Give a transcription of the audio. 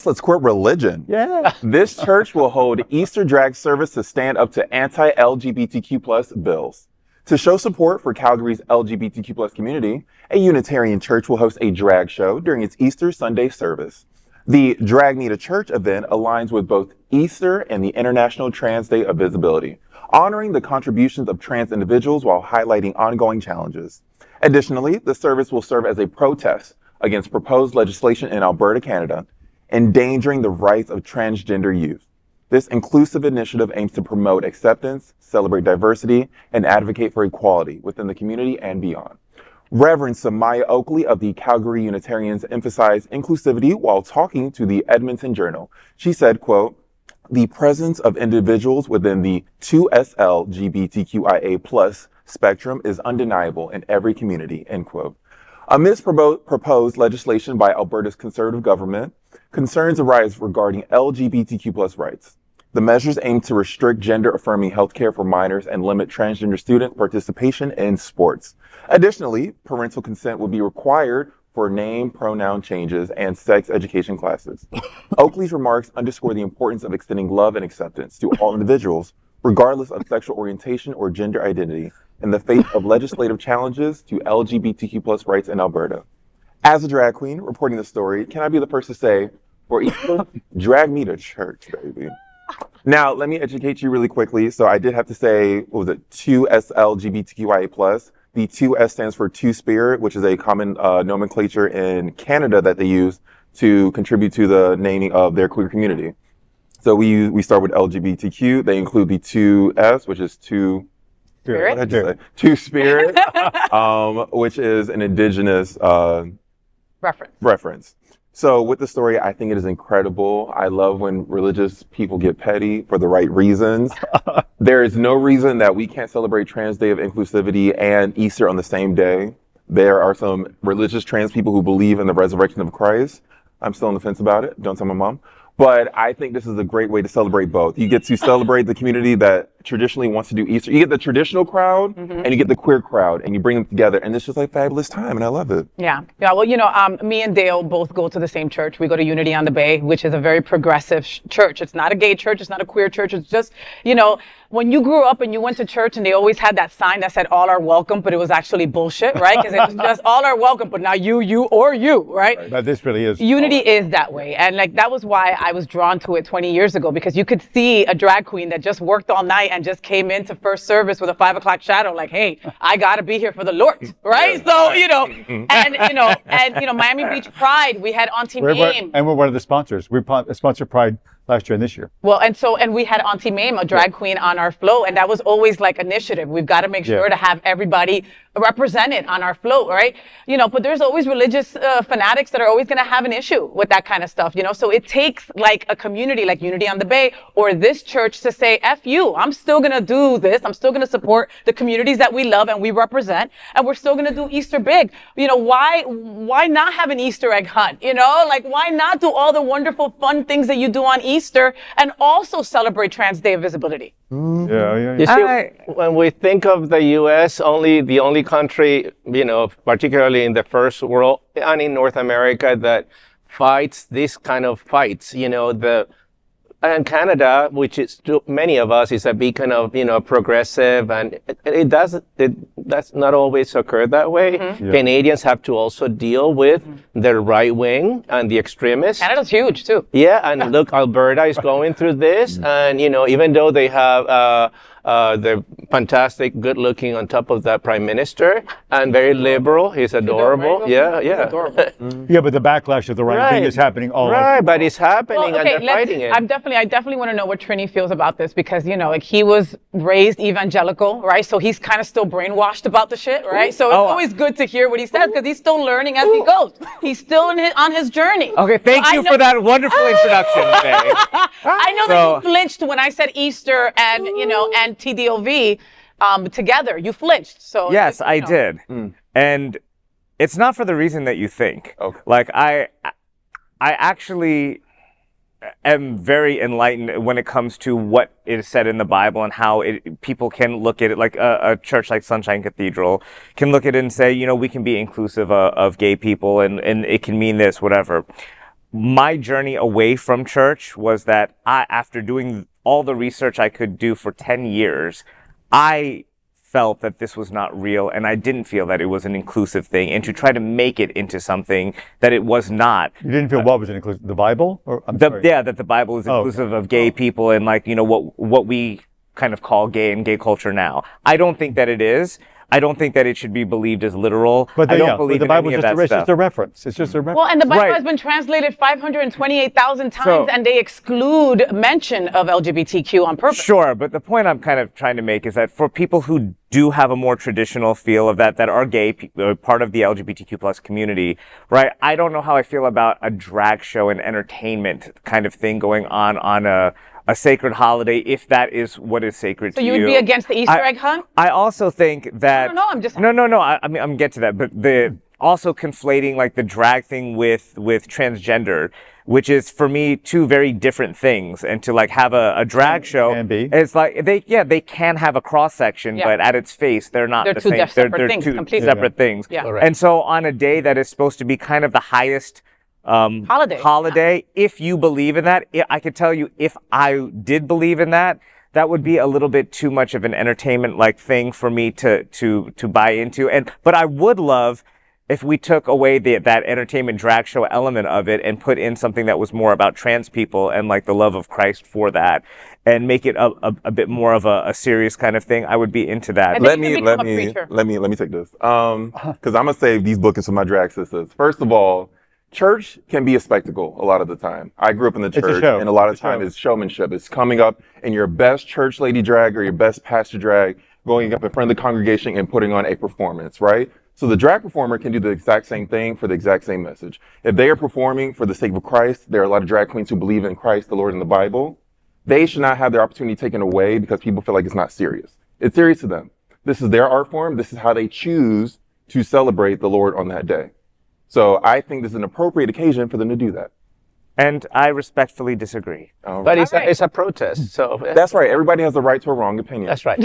Let's quit religion. Yeah. This church will hold Easter drag service to stand up to anti-LGBTQ plus bills. To show support for Calgary's LGBTQ plus community, a Unitarian church will host a drag show during its Easter Sunday service. The Drag Me to Church event aligns with both Easter and the International Trans Day of Visibility, honoring the contributions of trans individuals while highlighting ongoing challenges. Additionally, the service will serve as a protest against proposed legislation in Alberta, Canada, endangering the rights of transgender youth. This inclusive initiative aims to promote acceptance, celebrate diversity, and advocate for equality within the community and beyond. Reverend Samaya Oakley of the Calgary Unitarians emphasized inclusivity while talking to the Edmonton Journal. She said, quote, "The presence of individuals within the 2SLGBTQIA plus spectrum is undeniable in every community," end quote. Amidst proposed legislation by Alberta's conservative government, concerns arise regarding LGBTQ plus rights. The measures aim to restrict gender-affirming healthcare for minors and limit transgender student participation in sports. Additionally, parental consent will be required for name, pronoun changes, and sex education classes. Oakley's remarks underscore the importance of extending love and acceptance to all individuals, regardless of sexual orientation or gender identity, in the face of legislative challenges to LGBTQ plus rights in Alberta. As a drag queen reporting the story, can I be the first to say, for Easter, drag me to church, baby. Now, let me educate you really quickly. So I did have to say, what was it, 2SLGBTQIA plus. The 2S stands for Two-Spirit, which is a common nomenclature in Canada that they use to contribute to the naming of their queer community. So we start with LGBTQ. They include the 2S, which is Two-Spirit. What did I just say? Two-Spirit, which is an indigenous reference. So with the story, I think it is incredible. I love when religious people get petty for the right reasons. There is no reason that we can't celebrate Trans Day of Inclusivity and Easter on the same day. There are some religious trans people who believe in the resurrection of Christ. I'm still on the fence about it. Don't tell my mom. But I think this is a great way to celebrate both. You get to celebrate the community that traditionally wants to do Easter. You get the traditional crowd and you get the queer crowd and you bring them together. And it's just like fabulous time and I love it. Yeah. Well, you know, me and Dale both go to the same church. We go to Unity on the Bay, which is a very progressive church. It's not a gay church. It's not a queer church. It's just, you know, when you grew up and you went to church and they always had that sign that said all are welcome, but it was actually bullshit, right? Because it was just all are welcome, but not you, or you, right? But this really is. Unity is that way. And like, that was why I was drawn to it 20 years ago, because you could see a drag queen that just worked all night and just came into first service with a 5 o'clock shadow, like, hey, I got to be here for the Lord, right? So, you know, and Miami Beach Pride, we had Auntie Mame. And we're one of the sponsors. We sponsored Pride last year and this year. Well, and we had Auntie Mame, a drag queen, on our float, and that was always like initiative. We've got to make sure to have everybody represented on our float, right? You know, but there's always religious fanatics that are always going to have an issue with that kind of stuff, you know? So it takes like a community like Unity on the Bay or this church to say, F you, I'm still going to do this. I'm still going to support the communities that we love and we represent, and we're still going to do Easter big. You know, why not have an Easter egg hunt? You know, like, why not do all the wonderful fun things that you do on Easter and also celebrate Trans Day of Visibility? Yeah. You see, when we think of the U.S., the only country, you know, particularly in the first world and in North America, that fights this kind of fights, you know, and Canada, which is to many of us is a beacon of, you know, progressive, and that's not always occur that way. Canadians have to also deal with the right wing and the extremists. Canada's huge too. Yeah, and look, Alberta is going through this, and you know, even though they have the fantastic, good-looking on top of that prime minister, and very liberal. He's adorable. Yeah. Adorable. Yeah, but the backlash of the right wing is happening all over. Right, but it's happening, and they're fighting it. I definitely want to know what Trini feels about this, because, you know, like, he was raised evangelical, right? So he's kind of still brainwashed about the shit, right? So it's always good to hear what he says, because he's still learning as he goes. He's still on his journey. Okay, thank you for that wonderful introduction, Faye. I know that you flinched when I said Easter and, you know, and TDOV together. You flinched. So yes, I did. And it's not for the reason that you think. Okay. Like, I actually am very enlightened when it comes to what is said in the Bible and how people can look at it, like a church like Sunshine Cathedral can look at it and say, you know, we can be inclusive of gay people and it can mean this, whatever. my journey away from church was that after doing all the research I could do for 10 years, I felt that this was not real, and I didn't feel that it was an inclusive thing, and to try to make it into something that it was not. You didn't feel what was inclusive? The Bible? Or, Yeah, that the Bible is inclusive of gay people and like, what we kind of call gay and gay culture now. I don't think that it is. I don't think that it should be believed as literal. But I don't believe the in Bible any is of that stuff. just a reference. It's just a reference. Well, and the Bible Right. has been translated 528,000 times, So- and they exclude mention of LGBTQ on purpose. Sure, but the point I'm kind of trying to make is that for people who do have a more traditional feel of that are gay, part of the LGBTQ plus community, right? I don't know how I feel about a drag show and entertainment kind of thing going on a sacred holiday, if that is what is sacred to you. So you would be against the Easter egg hunt? I also think that... No, I'm just... No, I mean, I'm get to that, but also conflating like the drag thing with transgender, which is for me two very different things. And to like have a drag show, Can be. it's like they can have a cross section, Yeah. but at its face they're not They're the two same. separate things, two completely. separate things. Yeah. Correct. And so on a day that is supposed to be kind of the highest holiday, if you believe in that, I could tell you if I did believe in that, that would be a little bit too much of an entertainment like thing for me to buy into. But I would love if we took away that entertainment drag show element of it and put in something that was more about trans people and like the love of Christ for that, and make it a bit more of a serious kind of thing. I would be into that. And then you can become a preacher. Let me take this. Because I'm gonna save these bookings for my drag sisters. First of all, church can be a spectacle a lot of the time. I grew up in the church, show. and a lot of It's a time show. it's showmanship. It's coming up in your best church lady drag or your best pastor drag, going up in front of the congregation and putting on a performance, right? So the drag performer can do the exact same thing for the exact same message. If they are performing for the sake of Christ, there are a lot of drag queens who believe in Christ, the Lord, and the Bible. They should not have their opportunity taken away because people feel like it's not serious. It's serious to them. This is their art form. This is how they choose to celebrate the Lord on that day. So I think this is an appropriate occasion for them to do that. And I respectfully disagree. But All right. it's a protest, so That's right. Everybody has the right to a wrong opinion. that's right.